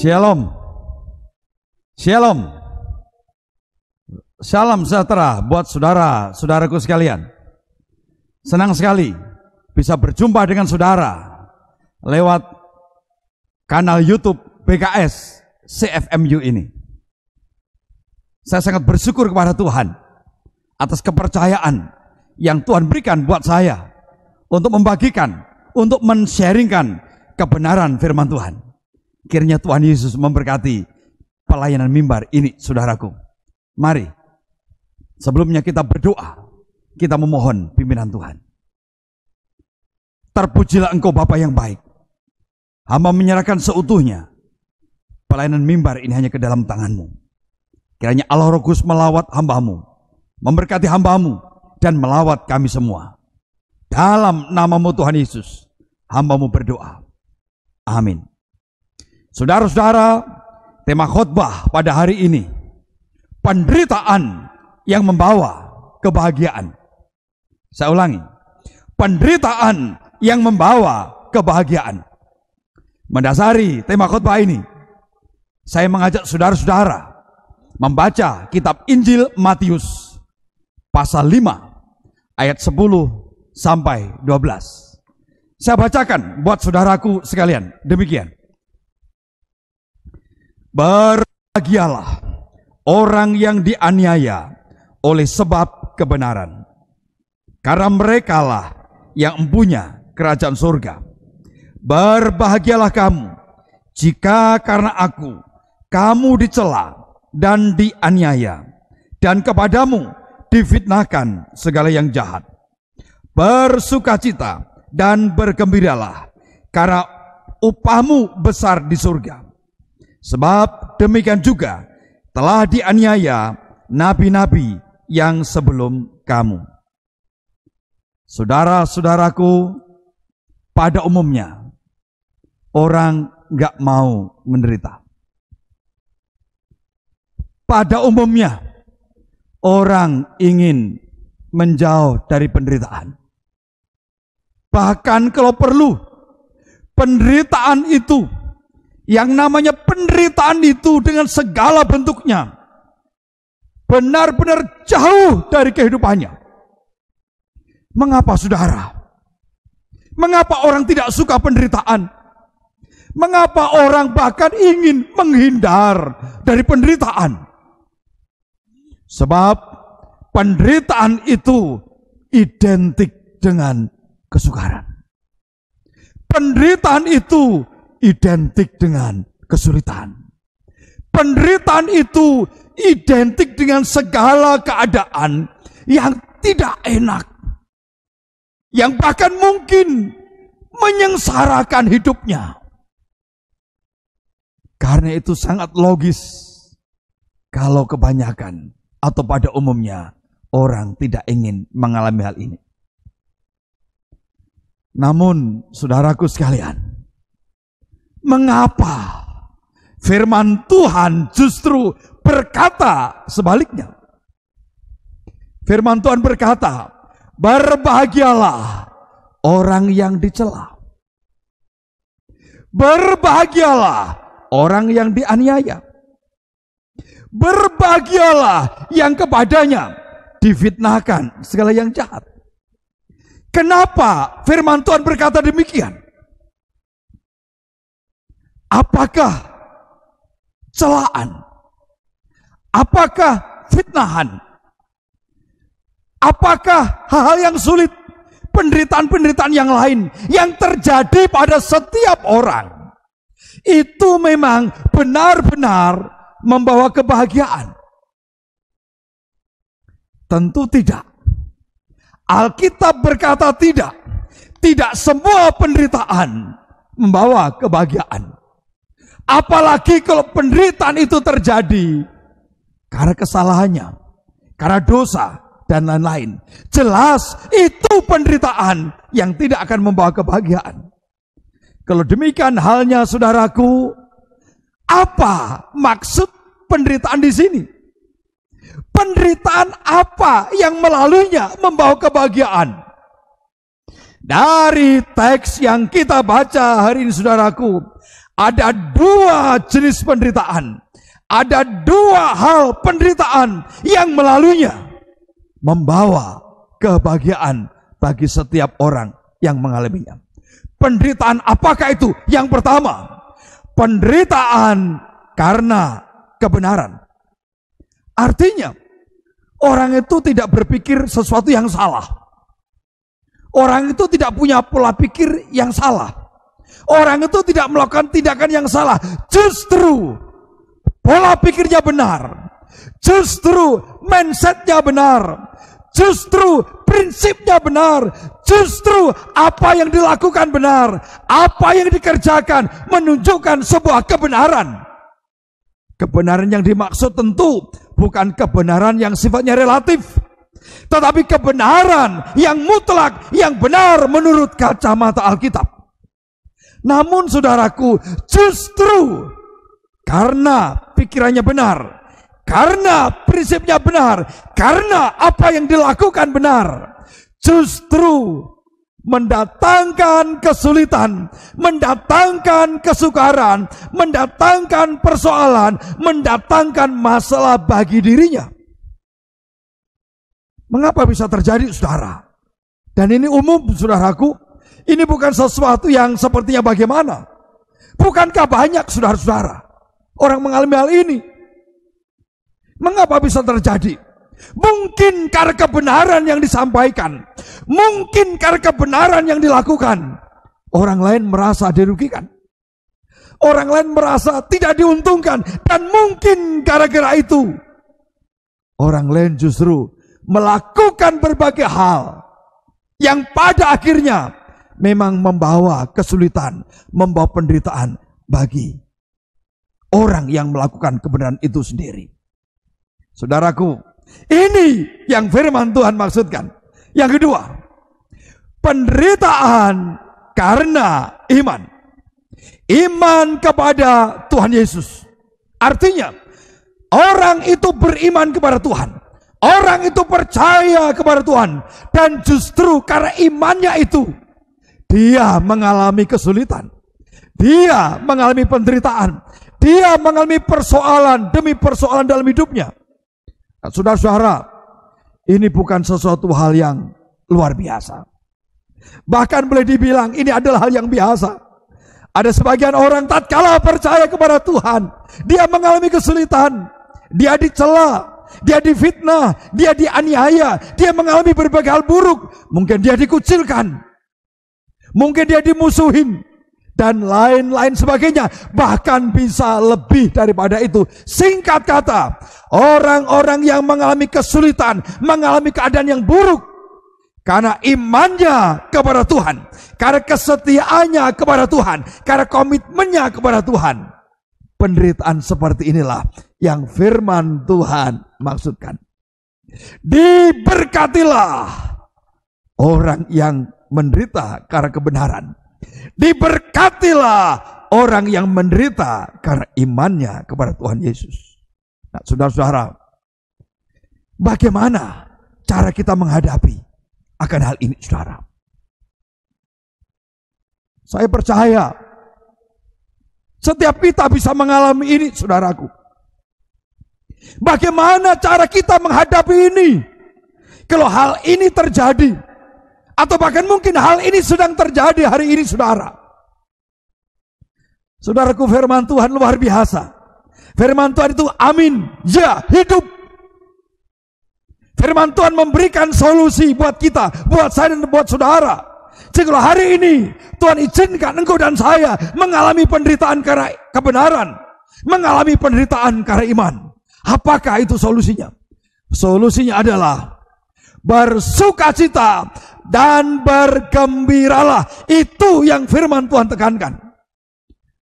Shalom. Shalom. Salam sejahtera buat saudara-saudaraku sekalian. Senang sekali bisa berjumpa dengan saudara lewat kanal YouTube PKS CFMU ini. Saya sangat bersyukur kepada Tuhan atas kepercayaan yang Tuhan berikan buat saya untuk membagikan, untuk men-sharingkan kebenaran firman Tuhan. Kiranya Tuhan Yesus memberkati pelayanan mimbar ini, saudaraku. Mari, sebelumnya kita berdoa, kita memohon pimpinan Tuhan. Terpujilah Engkau Bapa yang baik. Hamba menyerahkan seutuhnya pelayanan mimbar ini hanya ke dalam tangan-Mu. Kiranya Allah Roh Kudus melawat hamba-Mu, memberkati hamba-Mu, dan melawat kami semua. Dalam nama-Mu Tuhan Yesus, hamba-Mu berdoa. Amin. Saudara-saudara, tema khotbah pada hari ini, penderitaan yang membawa kebahagiaan. Saya ulangi, penderitaan yang membawa kebahagiaan. Mendasari tema khotbah ini, saya mengajak saudara-saudara membaca kitab Injil Matius pasal 5 ayat 10 sampai 12. Saya bacakan buat saudaraku sekalian, demikian. Berbahagialah orang yang dianiaya oleh sebab kebenaran, karena merekalah yang empunya kerajaan surga. Berbahagialah kamu jika karena aku kamu dicela dan dianiaya, dan kepadamu difitnahkan segala yang jahat. Bersukacita dan bergembiralah, karena upahmu besar di surga. Sebab demikian juga telah dianiaya nabi-nabi yang sebelum kamu. Saudara-saudaraku, pada umumnya orang nggak mau menderita. Pada umumnya orang ingin menjauh dari penderitaan. Bahkan kalau perlu, penderitaan itu, yang namanya penderitaan itu dengan segala bentuknya, benar-benar jauh dari kehidupannya. Mengapa saudara? Mengapa orang tidak suka penderitaan? Mengapa orang bahkan ingin menghindar dari penderitaan? Sebab penderitaan itu identik dengan kesukaran. Penderitaan itu identik dengan kesulitan. Penderitaan itu identik dengan segala keadaan yang tidak enak, yang bahkan mungkin menyengsarakan hidupnya. Karena itu sangat logis kalau kebanyakan atau pada umumnya orang tidak ingin mengalami hal ini. Namun saudaraku sekalian, mengapa firman Tuhan justru berkata sebaliknya? Firman Tuhan berkata, berbahagialah orang yang dicela. Berbahagialah orang yang dianiaya. Berbahagialah yang kepadanya difitnahkan segala yang jahat. Kenapa firman Tuhan berkata demikian? Apakah celaan? Apakah fitnahan? Apakah hal-hal yang sulit, penderitaan-penderitaan yang lain yang terjadi pada setiap orang itu memang benar-benar membawa kebahagiaan? Tentu tidak. Alkitab berkata tidak. Tidak semua penderitaan membawa kebahagiaan. Apalagi kalau penderitaan itu terjadi karena kesalahannya, karena dosa, dan lain-lain. Jelas itu penderitaan yang tidak akan membawa kebahagiaan. Kalau demikian halnya saudaraku, apa maksud penderitaan di sini? Penderitaan apa yang melaluinya membawa kebahagiaan? Dari teks yang kita baca hari ini saudaraku, Ada dua jenis penderitaan. Ada dua hal penderitaan yang melaluinya membawa kebahagiaan bagi setiap orang yang mengalaminya. Penderitaan apakah itu? Yang pertama, penderitaan karena kebenaran. Artinya, orang itu tidak berpikir sesuatu yang salah. Orang itu tidak punya pola pikir yang salah. Orang itu tidak melakukan tindakan yang salah. Justru pola pikirnya benar. Justru mindsetnya benar. Justru prinsipnya benar. Justru apa yang dilakukan benar. Apa yang dikerjakan menunjukkan sebuah kebenaran. Kebenaran yang dimaksud tentu bukan kebenaran yang sifatnya relatif, tetapi kebenaran yang mutlak, yang benar menurut kacamata Alkitab. Namun saudaraku, justru karena pikirannya benar, karena prinsipnya benar, karena apa yang dilakukan benar, justru mendatangkan kesulitan, mendatangkan kesukaran, mendatangkan persoalan, mendatangkan masalah bagi dirinya. Mengapa bisa terjadi, saudara? Dan ini umum, saudaraku. Ini bukan sesuatu yang sepertinya bagaimana. Bukankah banyak saudara-saudara orang mengalami hal ini? Mengapa bisa terjadi? Mungkin karena kebenaran yang disampaikan, mungkin karena kebenaran yang dilakukan, orang lain merasa dirugikan, orang lain merasa tidak diuntungkan, dan mungkin gara-gara itu orang lain justru melakukan berbagai hal yang pada akhirnya memang membawa kesulitan, membawa penderitaan bagi orang yang melakukan kebenaran itu sendiri. Saudaraku, ini yang firman Tuhan maksudkan. Yang kedua, penderitaan karena iman. Iman kepada Tuhan Yesus. Artinya, orang itu beriman kepada Tuhan. Orang itu percaya kepada Tuhan. Dan justru karena imannya itu, dia mengalami kesulitan. Dia mengalami penderitaan. Dia mengalami persoalan demi persoalan dalam hidupnya. Saudara-saudara, ini bukan sesuatu hal yang luar biasa. Bahkan boleh dibilang ini adalah hal yang biasa. Ada sebagian orang tatkala percaya kepada Tuhan, dia mengalami kesulitan, dia dicela, dia difitnah, dia dianiaya, dia mengalami berbagai hal buruk. Mungkin dia dikucilkan, mungkin dia dimusuhin, dan lain-lain sebagainya. Bahkan bisa lebih daripada itu. Singkat kata, orang-orang yang mengalami kesulitan, mengalami keadaan yang buruk, karena imannya kepada Tuhan, karena kesetiaannya kepada Tuhan, karena komitmennya kepada Tuhan. Penderitaan seperti inilah yang firman Tuhan maksudkan. Diberkatilah orang yang menderita karena kebenaran. Diberkatilah orang yang menderita karena imannya kepada Tuhan Yesus. Nah, saudara-saudara, bagaimana cara kita menghadapi akan hal ini, saudara? Saya percaya setiap kita bisa mengalami ini, saudaraku. Bagaimana cara kita menghadapi ini? Kalau hal ini terjadi, atau bahkan mungkin hal ini sedang terjadi hari ini, saudara. Saudaraku, firman Tuhan luar biasa. Firman Tuhan itu amin, ya, hidup. Firman Tuhan memberikan solusi buat kita, buat saya dan buat saudara. Jika hari ini Tuhan izinkan engkau dan saya mengalami penderitaan karena kebenaran, mengalami penderitaan karena iman, apakah itu solusinya? Solusinya adalah bersukacita dan bergembiralah. Itu yang firman Tuhan tekankan.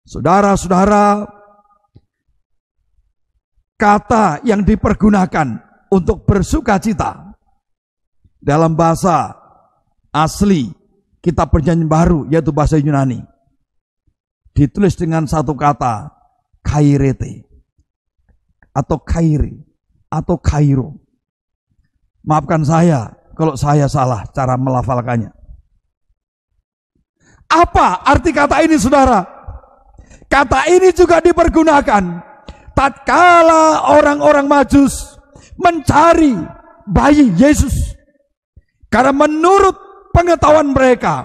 Saudara-saudara, kata yang dipergunakan untuk bersukacita dalam bahasa asli Kitab Perjanjian Baru, yaitu bahasa Yunani, ditulis dengan satu kata, kairete, atau kairi, atau kairo. Maafkan saya kalau saya salah cara melafalkannya. Apa arti kata ini, saudara? Kata ini juga dipergunakan tatkala orang-orang Majus mencari bayi Yesus. Karena menurut pengetahuan mereka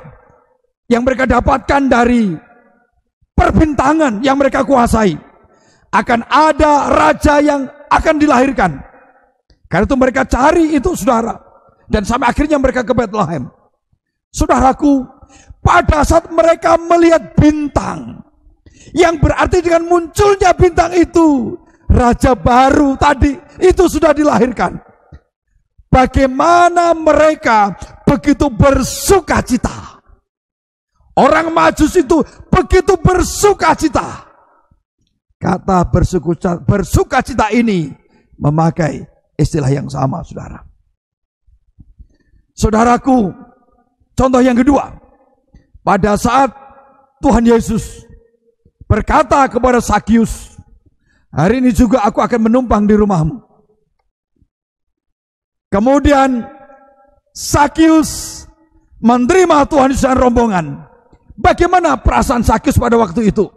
yang mereka dapatkan dari perbintangan yang mereka kuasai, akan ada raja yang akan dilahirkan. Karena itu mereka cari itu, saudara. Dan sampai akhirnya mereka ke Bethlehem. Saudaraku, pada saat mereka melihat bintang, yang berarti dengan munculnya bintang itu, raja baru tadi itu sudah dilahirkan. Bagaimana mereka begitu bersukacita. Orang Majus itu begitu bersukacita. Kata bersukacita ini memakai istilah yang sama, saudara. Saudaraku, contoh yang kedua. Pada saat Tuhan Yesus berkata kepada Sakius, hari ini juga aku akan menumpang di rumahmu. Kemudian Sakius menerima Tuhan Yesus dan rombongan. Bagaimana perasaan Sakius pada waktu itu?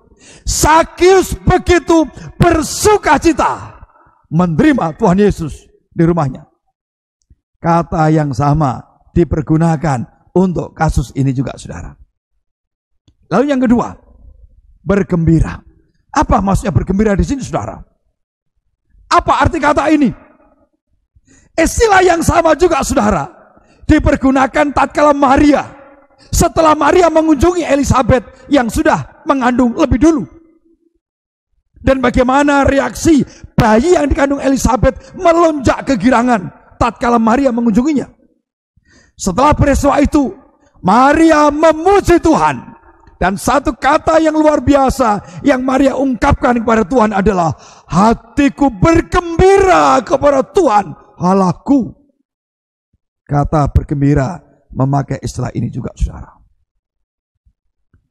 Sakius begitu bersukacita menerima Tuhan Yesus di rumahnya. Kata yang sama dipergunakan untuk kasus ini juga, saudara. Lalu yang kedua, bergembira. Apa maksudnya bergembira di sini, saudara? Apa arti kata ini? Istilah yang sama juga, saudara, dipergunakan tatkala Maria, setelah Maria mengunjungi Elizabeth yang sudah mengandung lebih dulu. Dan bagaimana reaksi bayi yang dikandung Elizabeth melonjak kegirangan tatkala Maria mengunjunginya. Setelah peristiwa itu, Maria memuji Tuhan. Dan satu kata yang luar biasa yang Maria ungkapkan kepada Tuhan adalah, hatiku bergembira kepada Tuhan Allahku. Kata bergembira memakai istilah ini juga, saudara.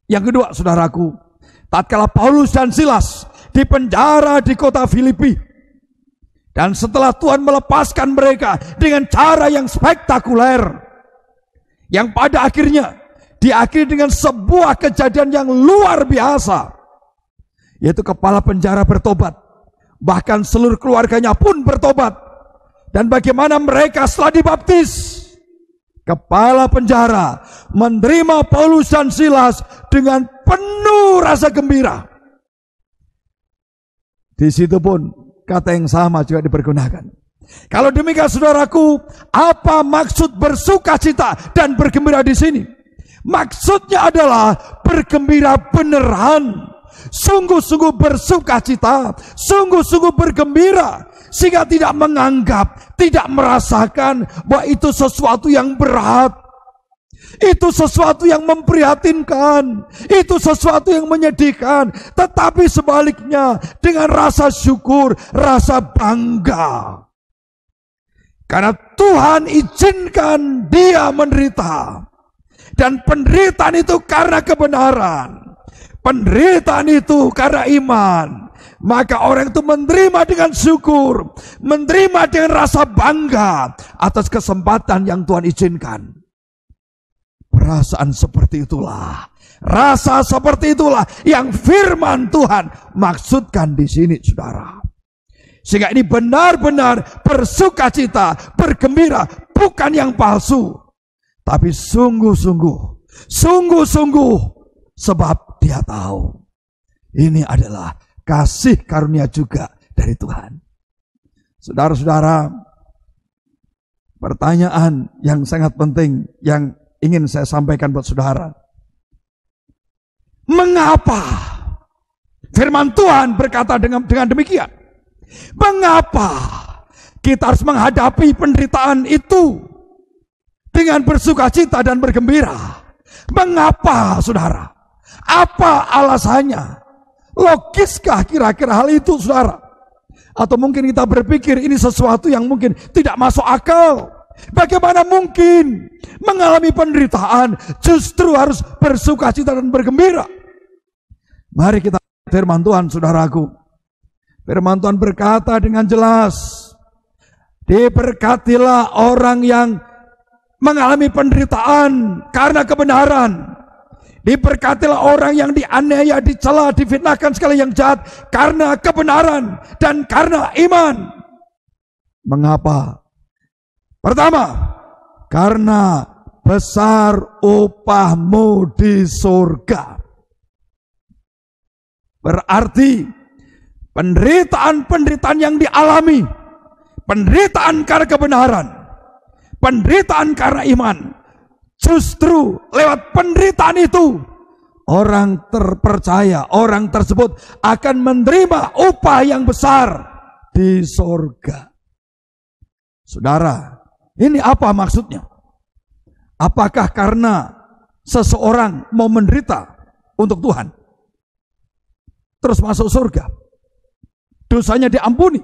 Yang kedua, saudaraku, tatkala Paulus dan Silas dipenjara di kota Filipi, dan setelah Tuhan melepaskan mereka dengan cara yang spektakuler, yang pada akhirnya diakhiri dengan sebuah kejadian yang luar biasa, yaitu kepala penjara bertobat, bahkan seluruh keluarganya pun bertobat. Dan bagaimana mereka setelah dibaptis, kepala penjara menerima Paulus dan Silas dengan penuh rasa gembira. Di situ pun kata yang sama juga dipergunakan. Kalau demikian, saudaraku, apa maksud bersukacita dan bergembira di sini? Maksudnya adalah bergembira beneran, sungguh-sungguh bersukacita, sungguh-sungguh bergembira, sehingga tidak menganggap, tidak merasakan bahwa itu sesuatu yang berat, itu sesuatu yang memprihatinkan, itu sesuatu yang menyedihkan, tetapi sebaliknya dengan rasa syukur, rasa bangga. Karena Tuhan izinkan dia menderita. Dan penderitaan itu karena kebenaran, penderitaan itu karena iman. Maka orang itu menerima dengan syukur, menerima dengan rasa bangga atas kesempatan yang Tuhan izinkan. Perasaan seperti itulah, rasa seperti itulah yang firman Tuhan maksudkan di sini, saudara. Sehingga ini benar-benar bersukacita, bergembira, bukan yang palsu, tapi sungguh-sungguh, sungguh-sungguh, sebab dia tahu ini adalah kasih karunia juga dari Tuhan. Saudara-saudara, pertanyaan yang sangat penting yang ingin saya sampaikan buat saudara. Mengapa firman Tuhan berkata dengan demikian? Mengapa kita harus menghadapi penderitaan itu dengan bersukacita dan bergembira? Mengapa, saudara? Apa alasannya? Logiskah kira-kira hal itu, saudara? Atau mungkin kita berpikir ini sesuatu yang mungkin tidak masuk akal. Bagaimana mungkin mengalami penderitaan justru harus bersukacita dan bergembira? Mari kita firman Tuhan, saudaraku. Firman Tuhan berkata dengan jelas, diberkatilah orang yang mengalami penderitaan karena kebenaran. Diberkatilah orang yang dianiaya, dicela, difitnahkan segala yang jahat karena kebenaran dan karena iman. Mengapa? Pertama, karena besar upahmu di surga. Berarti penderitaan-penderitaan yang dialami, penderitaan karena kebenaran, penderitaan karena iman, justru lewat penderitaan itu orang terpercaya, orang tersebut akan menerima upah yang besar di surga. Saudara, ini apa maksudnya? Apakah karena seseorang mau menderita untuk Tuhan terus masuk surga, dosanya diampuni,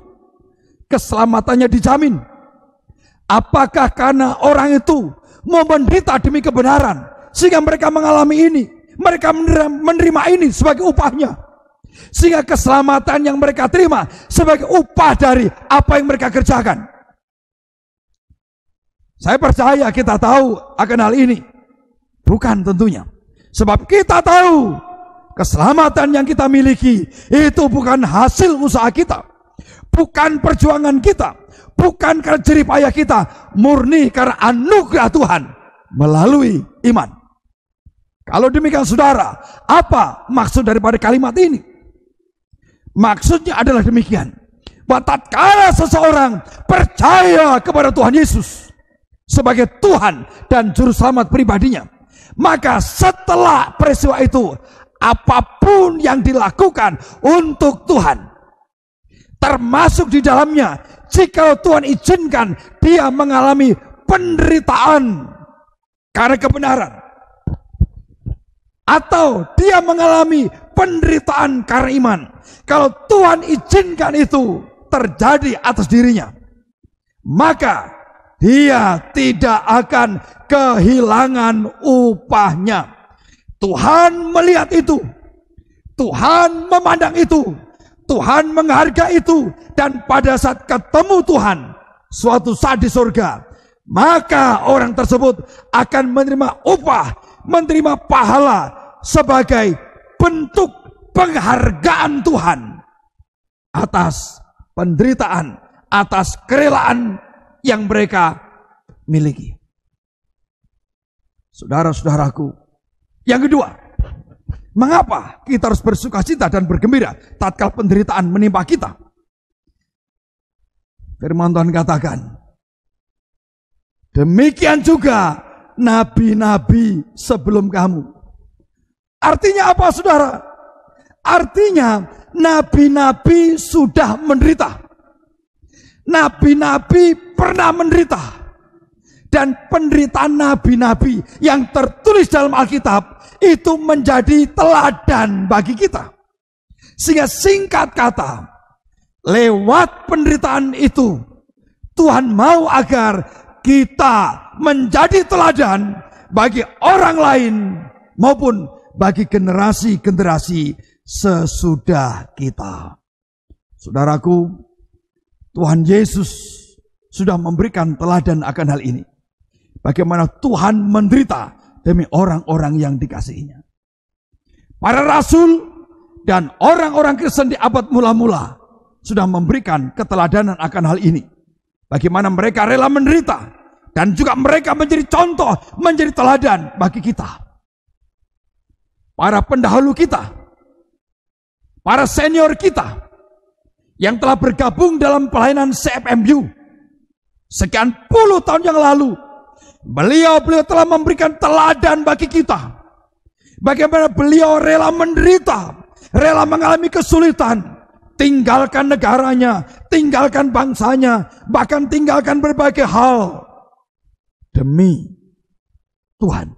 keselamatannya dijamin? Apakah karena orang itu mau menderita demi kebenaran sehingga mereka mengalami ini, mereka menerima ini sebagai upahnya, sehingga keselamatan yang mereka terima sebagai upah dari apa yang mereka kerjakan? Saya percaya kita tahu akan hal ini. Bukan tentunya. Sebab kita tahu keselamatan yang kita miliki itu bukan hasil usaha kita, bukan perjuangan kita, bukan karena jerih payah kita, murni karena anugerah Tuhan melalui iman. Kalau demikian saudara, apa maksud daripada kalimat ini? Maksudnya adalah demikian, bahwa tatkala seseorang percaya kepada Tuhan Yesus sebagai Tuhan dan Juru Selamat pribadinya, maka setelah peristiwa itu, apapun yang dilakukan untuk Tuhan, termasuk di dalamnya, jika Tuhan izinkan dia mengalami penderitaan karena kebenaran, atau dia mengalami penderitaan karena iman, kalau Tuhan izinkan itu terjadi atas dirinya, maka dia tidak akan kehilangan upahnya. Tuhan melihat itu, Tuhan memandang itu, Tuhan menghargai itu, dan pada saat ketemu Tuhan suatu saat di surga, maka orang tersebut akan menerima upah, menerima pahala sebagai bentuk penghargaan Tuhan atas penderitaan, atas kerelaan yang mereka miliki. Saudara-saudaraku, yang kedua, mengapa kita harus bersukacita dan bergembira tatkala penderitaan menimpa kita? Firman Tuhan katakan, demikian juga nabi-nabi sebelum kamu. Artinya apa, saudara? Artinya nabi-nabi sudah menderita. Nabi-nabi pernah menderita, dan penderitaan nabi-nabi yang tertulis dalam Alkitab itu menjadi teladan bagi kita. Sehingga singkat kata, lewat penderitaan itu Tuhan mau agar kita menjadi teladan bagi orang lain maupun bagi generasi-generasi sesudah kita. Saudaraku, Tuhan Yesus sudah memberikan teladan akan hal ini. Bagaimana Tuhan menderita demi orang-orang yang dikasihinya. Para rasul dan orang-orang Kristen di abad mula-mula sudah memberikan keteladanan akan hal ini. Bagaimana mereka rela menderita, dan juga mereka menjadi contoh, menjadi teladan bagi kita. Para pendahulu kita, para senior kita, yang telah bergabung dalam pelayanan CFMU sekian puluh tahun yang lalu, beliau telah memberikan teladan bagi kita. Bagaimana beliau rela menderita, rela mengalami kesulitan, tinggalkan negaranya, tinggalkan bangsanya, bahkan tinggalkan berbagai hal demi Tuhan,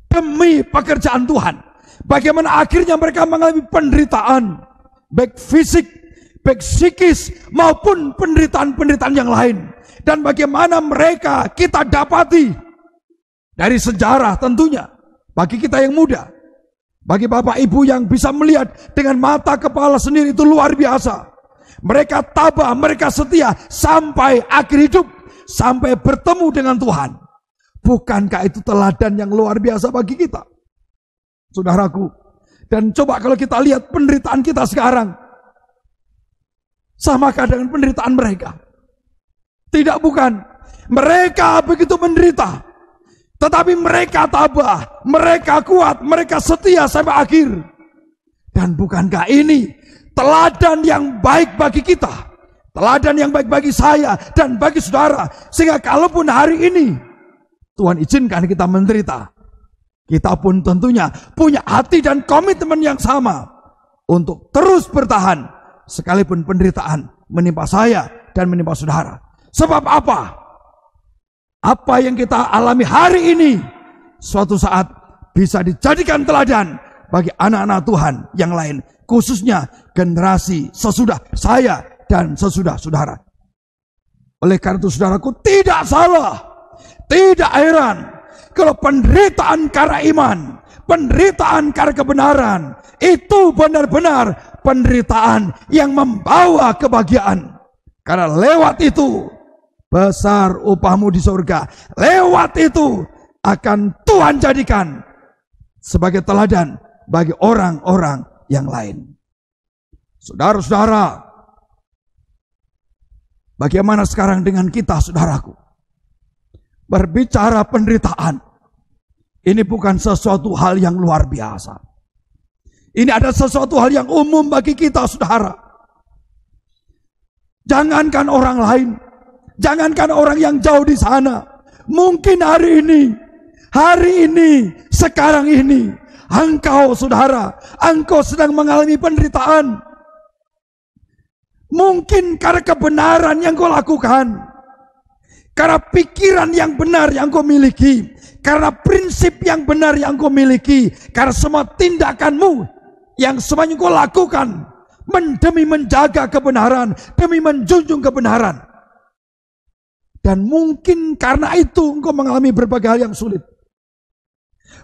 demi pekerjaan Tuhan. Bagaimana akhirnya mereka mengalami penderitaan, baik fisik, baik psikis, maupun penderitaan-penderitaan yang lain. Dan bagaimana mereka kita dapati dari sejarah tentunya, bagi kita yang muda, bagi bapak ibu yang bisa melihat dengan mata kepala sendiri, itu luar biasa. Mereka tabah, mereka setia sampai akhir hidup, sampai bertemu dengan Tuhan. Bukankah itu teladan yang luar biasa bagi kita? saudaraku. Dan coba kalau kita lihat penderitaan kita sekarang, samakah dengan penderitaan mereka? Tidak, bukan. Mereka begitu menderita, tetapi mereka tabah, mereka kuat, mereka setia sampai akhir. Dan bukankah ini teladan yang baik bagi kita? Teladan yang baik bagi saya dan bagi saudara. Sehingga kalaupun hari ini Tuhan izinkan kita menderita, kita pun tentunya punya hati dan komitmen yang sama untuk terus bertahan sekalipun penderitaan menimpa saya dan menimpa saudara. Sebab apa? Apa yang kita alami hari ini suatu saat bisa dijadikan teladan bagi anak-anak Tuhan yang lain, khususnya generasi sesudah saya dan sesudah saudara. Oleh karena itu saudaraku, tidak salah, tidak heran kalau penderitaan karena iman, penderitaan karena kebenaran, itu benar-benar penderitaan yang membawa kebahagiaan. Karena lewat itu besar upahmu di surga. Lewat itu akan Tuhan jadikan sebagai teladan bagi orang-orang yang lain. Saudara-saudara, bagaimana sekarang dengan kita, saudaraku? Berbicara penderitaan, ini bukan sesuatu hal yang luar biasa. Ini ada sesuatu hal yang umum bagi kita, saudara. Jangankan orang lain, jangankan orang yang jauh di sana. Mungkin hari ini, sekarang ini, engkau, saudara, engkau sedang mengalami penderitaan. Mungkin karena kebenaran yang kau lakukan, karena pikiran yang benar yang kau miliki, karena prinsip yang benar yang kau miliki, karena semua tindakanmu yang semuanya kau lakukan demi menjaga kebenaran, demi menjunjung kebenaran. Dan mungkin karena itu engkau mengalami berbagai hal yang sulit.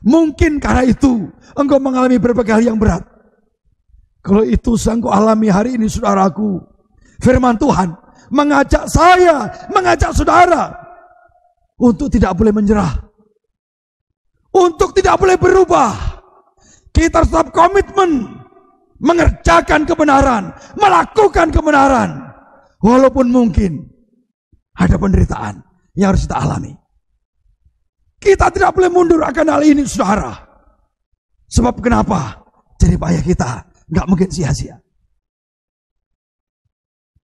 Mungkin karena itu engkau mengalami berbagai hal yang berat. Kalau itu engkau alami hari ini, saudaraku, firman Tuhan mengajak saya, mengajak saudara untuk tidak boleh menyerah, untuk tidak boleh berubah. Kita tetap komitmen mengerjakan kebenaran, melakukan kebenaran, walaupun mungkin ada penderitaan yang harus kita alami. Kita tidak boleh mundur akan hal ini, saudara. Sebab kenapa? Jerih payah kita nggak mungkin sia-sia.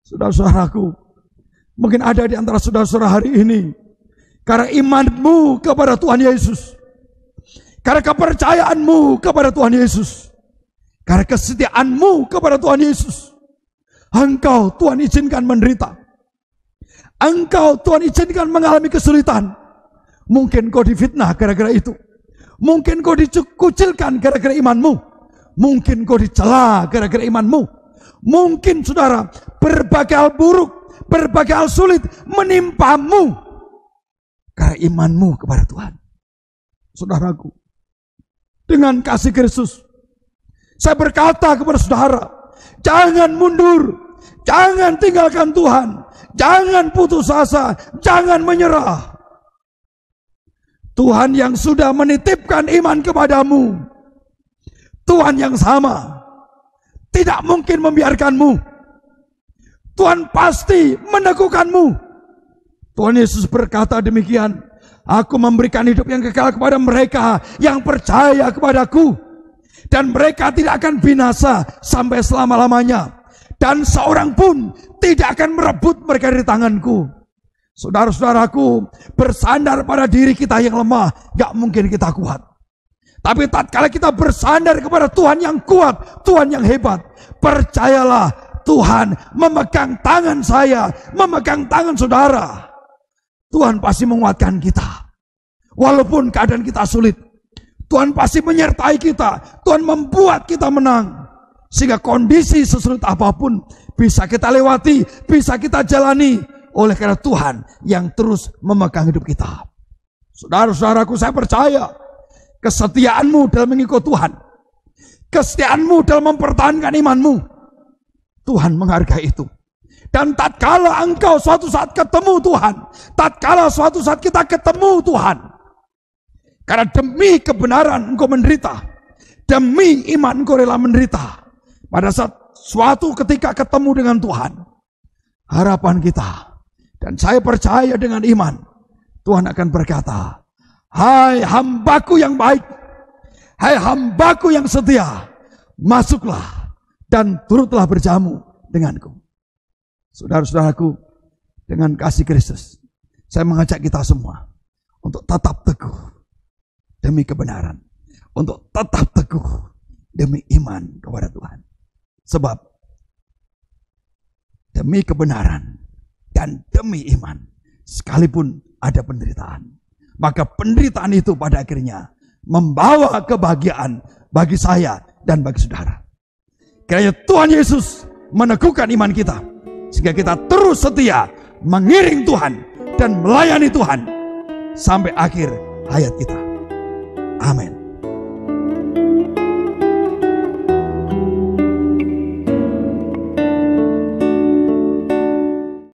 Saudara-saudaraku, mungkin ada di antara saudara-saudara hari ini, karena imanmu kepada Tuhan Yesus, karena kepercayaanmu kepada Tuhan Yesus, karena kesetiaanmu kepada Tuhan Yesus, engkau Tuhan izinkan menderita. Engkau Tuhan izinkan mengalami kesulitan. Mungkin kau difitnah gara-gara itu. Mungkin kau dikucilkan gara-gara imanmu. Mungkin kau dicela gara-gara imanmu. Mungkin saudara, berbagai hal buruk, berbagai hal sulit menimpamu karena imanmu kepada Tuhan. Saudaraku, dengan kasih Kristus, saya berkata kepada saudara, jangan mundur, jangan tinggalkan Tuhan, jangan putus asa, jangan menyerah. Tuhan yang sudah menitipkan iman kepadamu, Tuhan yang sama, tidak mungkin membiarkanmu. Tuhan pasti meneguhkanmu. Tuhan Yesus berkata demikian, aku memberikan hidup yang kekal kepada mereka yang percaya kepadaku, dan mereka tidak akan binasa sampai selama-lamanya, dan seorang pun tidak akan merebut mereka dari tanganku. Saudara-saudaraku, bersandar pada diri kita yang lemah, gak mungkin kita kuat. Tapi tatkala kita bersandar kepada Tuhan yang kuat, Tuhan yang hebat, percayalah Tuhan memegang tangan saya, memegang tangan saudara. Tuhan pasti menguatkan kita. Walaupun keadaan kita sulit, Tuhan pasti menyertai kita. Tuhan membuat kita menang. Sehingga kondisi sesulit apapun bisa kita lewati, bisa kita jalani. Oleh karena Tuhan yang terus memegang hidup kita. Saudara-saudaraku, saya percaya kesetiaanmu dalam mengikut Tuhan, kesetiaanmu dalam mempertahankan imanmu, Tuhan menghargai itu. Dan tatkala engkau suatu saat ketemu Tuhan, tatkala suatu saat kita ketemu Tuhan, karena demi kebenaran engkau menderita, demi iman kau rela menderita. Pada saat suatu ketika ketemu dengan Tuhan, harapan kita, dan saya percaya dengan iman, Tuhan akan berkata, hai hambaku yang baik, hai hambaku yang setia, masuklah dan turutlah berjamu denganku. Saudara-saudaraku, dengan kasih Kristus, saya mengajak kita semua untuk tetap teguh demi kebenaran, untuk tetap teguh demi iman kepada Tuhan. Sebab demi kebenaran dan demi iman, sekalipun ada penderitaan, maka penderitaan itu pada akhirnya membawa kebahagiaan bagi saya dan bagi saudara. Kiranya Tuhan Yesus meneguhkan iman kita, sehingga kita terus setia mengiring Tuhan dan melayani Tuhan sampai akhir hayat kita. Amin.